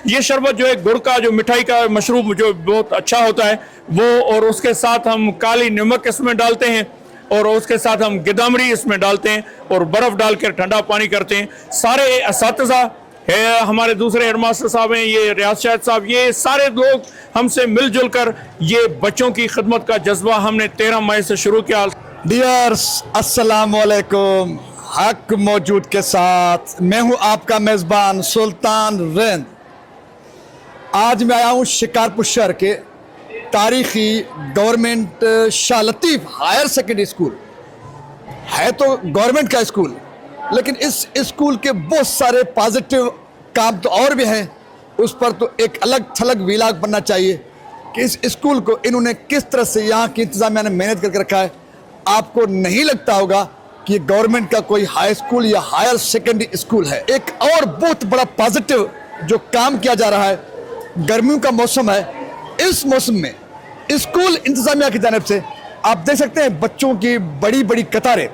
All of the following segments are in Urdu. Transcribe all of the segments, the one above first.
یہ شربت جو ہے گڑ کا جو مٹھائی کا مشروب جو بہت اچھا ہوتا ہے وہ، اور اس کے ساتھ ہم کالی نمک اس میں ڈالتے ہیں اور اس کے ساتھ ہم گدامری اس میں ڈالتے ہیں اور برف ڈال کر ٹھنڈا پانی کرتے ہیں۔ سارے اساتذہ ہمارے دوسرے ہیڈ ماسٹر صاحب ہیں، یہ ریاض شاہد صاحب، یہ سارے لوگ ہم سے مل جل کر یہ بچوں کی خدمت کا جذبہ ہم نے 13 مئی سے شروع کیا۔ ڈیئرس السلام علیکم، حق موجود کے ساتھ میں ہوں آپ کا میزبان سلطان رند۔ آج میں آیا ہوں شکارپور شہر کے تاریخی گورنمنٹ شاہ لطیف ہائر سیکنڈری اسکول۔ ہے تو گورنمنٹ کا اسکول، لیکن اس اسکول کے بہت سارے پازیٹیو کام تو اور بھی ہیں، اس پر تو ایک الگ تھلگ ویلاگ بننا چاہیے کہ اس اسکول کو انہوں نے کس طرح سے یہاں کی انتظامیہ نے محنت کر کے رکھا ہے۔ آپ کو نہیں لگتا ہوگا کہ یہ گورنمنٹ کا کوئی ہائی اسکول یا ہائر سیکنڈری اسکول ہے۔ ایک اور بہت بڑا پازیٹیو جو کام کیا جا رہا ہے، گرمیوں کا موسم ہے، اس موسم میں اسکول انتظامیہ کی جانب سے آپ دیکھ سکتے ہیں بچوں کی بڑی بڑی قطاریں،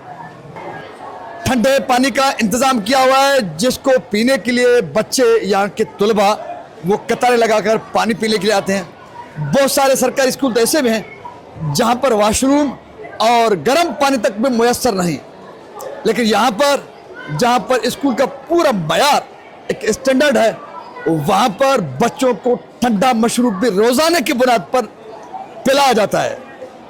ٹھنڈے پانی کا انتظام کیا ہوا ہے جس کو پینے کے لیے بچے یہاں کے طلباء وہ قطاریں لگا کر پانی پینے کے لیے آتے ہیں۔ بہت سارے سرکاری اسکول تو ایسے بھی ہیں جہاں پر واش روم اور گرم پانی تک بھی میسر نہیں، لیکن یہاں پر جہاں پر اسکول کا پورا معیار ایک اسٹینڈرڈ ہے، وہاں پر بچوں کو ٹھنڈا مشروب بھی روزانہ کی بنیاد پر پلایا جاتا ہے۔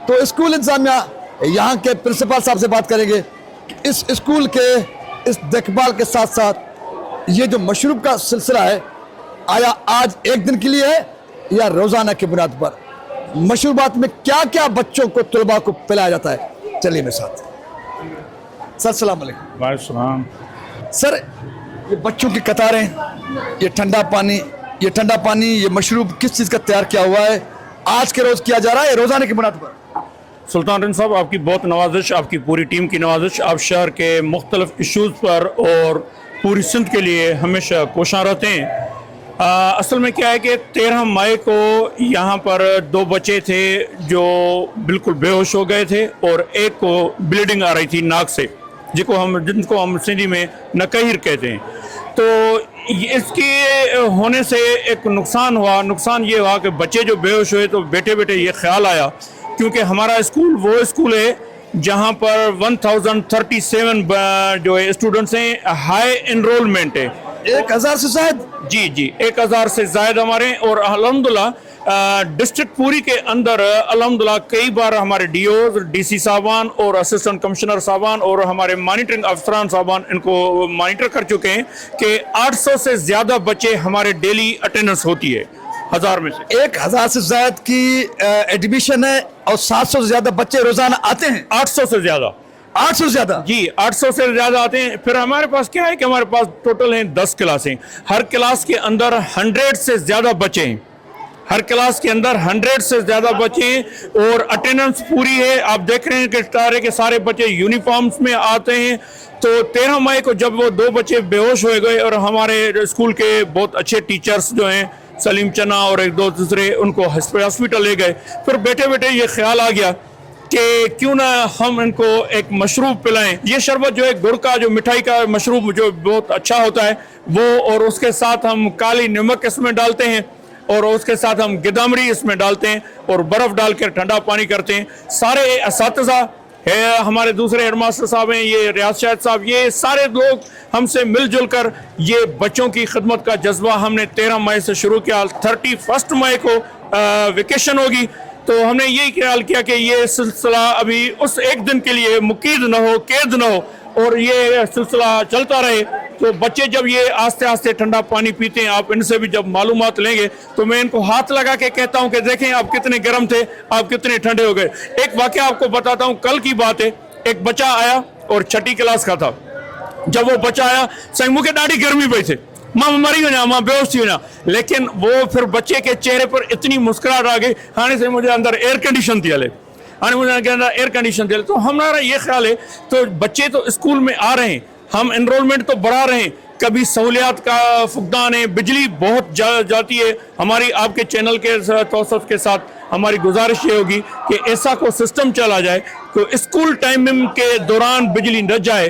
تو اسکول انتظامیہ یہاں کے پرنسپل صاحب سے بات کریں گے کہ اس اسکول کے اس دیکھ بھال کے ساتھ ساتھ یہ جو مشروب کا سلسلہ ہے آیا آج ایک دن کے لیے ہے یا روزانہ کی بنیاد پر، مشروبات میں کیا کیا بچوں کو طلباء کو پلایا جاتا ہے۔ چلیے میرے ساتھ۔ سر السلام علیکم۔ وعلیکم السلام۔ سر یہ بچوں کی قطاریں، یہ ٹھنڈا پانی یہ مشروب کس چیز کا تیار کیا ہوا ہے، آج کے روز کیا جا رہا ہے روزانہ کی بنیاد پر؟ سلطان رند صاحب، آپ کی بہت نوازش، آپ کی پوری ٹیم کی نوازش، آپ شہر کے مختلف ایشوز پر اور پوری سندھ کے لیے ہمیشہ کوشاں رہتے ہیں۔ اصل میں کیا ہے کہ 13 مئی کو یہاں پر 2 بچے تھے جو بالکل بے ہوش ہو گئے تھے اور ایک کو بلیڈنگ آ رہی تھی ناک سے، جن کو ہم سندھی میں نکہیر کہتے ہیں۔ تو اس کے ہونے سے ایک نقصان ہوا۔ نقصان یہ ہوا کہ بچے جو بے ہوش ہوئے تو بیٹھے بیٹھے یہ خیال آیا، کیونکہ ہمارا اسکول وہ اسکول ہے جہاں پر 1037 جو اسٹوڈنٹس ہیں، ہائی انرولمنٹ ہے، 1000 سے زائد۔ جی 1000 سے زائد ہمارے، اور الحمدللہ ڈسٹرکٹ پوری کے اندر الحمدللہ کئی بار ہمارے ڈی اوز، ڈی سی صاحبان اور اسسٹنٹ کمشنر صاحبان اور ہمارے مانیٹرنگ افسران صاحبان ان کو مانیٹر کر چکے ہیں کہ 800 سے زیادہ بچے ہمارے ڈیلی اٹینڈنس ہوتی ہے 1000 میں سے۔ 1000 سے زائد کی ایڈمیشن ہے اور 700 سے زیادہ بچے روزانہ آتے ہیں۔ 800 سے زیادہ 800 سے زیادہ؟ جی 800 سے زیادہ آتے ہیں۔ پھر ہمارے پاس کیا ہے کہ ہمارے پاس ٹوٹل ہیں 10 کلاسیں، ہر کلاس کے اندر 100 سے زیادہ بچے ہیں، ہر کلاس کے اندر 100 سے زیادہ بچے ہیں اور اٹینڈنس پوری ہے۔ آپ دیکھ رہے ہیں کہ سارے بچے یونیفارمز میں آتے ہیں۔ تو 13 مئی کو جب وہ 2 بچے بے ہوش ہوئے گئے اور ہمارے اسکول کے بہت اچھے ٹیچرز جو ہیں سلیم چنا اور ایک دو دوسرے ان کو ہاسپٹل لے گئے، پھر بیٹھے بیٹھے یہ خیال آ گیا کہ کیوں نہ ہم ان کو ایک مشروب پلائیں۔ یہ شربت جو ہے گڑ کا جو مٹھائی کا مشروب جو بہت اچھا ہوتا ہے وہ، اور اس کے ساتھ ہم کالی نمک اس میں ڈالتے ہیں اور اس کے ساتھ ہم گدامری اس میں ڈالتے ہیں اور برف ڈال کر ٹھنڈا پانی کرتے ہیں۔ سارے اساتذہ ہمارے دوسرے ہیڈ ماسٹر صاحب ہیں، یہ ریاض شاہد صاحب، یہ سارے لوگ ہم سے مل جل کر یہ بچوں کی خدمت کا جذبہ ہم نے 13 مئی سے شروع کیا۔ 31 مئی کو ویکیشن ہوگی، تو ہم نے یہی خیال کیا کہ یہ سلسلہ ابھی اس ایک دن کے لیے مقید نہ ہو، قید نہ ہو، اور یہ سلسلہ چلتا رہے۔ تو بچے جب یہ آہستہ آہستہ ٹھنڈا پانی پیتے ہیں، آپ ان سے بھی جب معلومات لیں گے تو میں ان کو ہاتھ لگا کے کہتا ہوں کہ دیکھیں آپ کتنے گرم تھے، آپ کتنے ٹھنڈے ہو گئے۔ ایک واقعہ آپ کو بتاتا ہوں، کل کی بات ہے، ایک بچہ آیا اور 6ٹھی کلاس کا تھا۔ جب وہ بچہ آیا سائیں مجھے ڈاڑی گرمی پئی تھے، ماں مری ہونا، ماں بے ہوش تھی ہونا، لیکن وہ پھر بچے کے چہرے پر اتنی مسکراہٹ آ گئی، ہاں سے مجھے اندر ایئر کنڈیشن تھی ہلے، مجھے اندر ایئر کنڈیشن تھی۔ تو ہمارا یہ خیال ہے، تو بچے تو اسکول میں آ رہے ہیں، ہم انرولمنٹ تو بڑھا رہے ہیں، کبھی سہولیات کا فقدان ہے، بجلی بہت جاتی ہے۔ ہماری آپ کے چینل کے توسط کے ساتھ ہماری گزارش یہ ہوگی کہ ایسا کو سسٹم چلا جائے کہ اسکول ٹائمنگ کے دوران بجلی نہ جائے،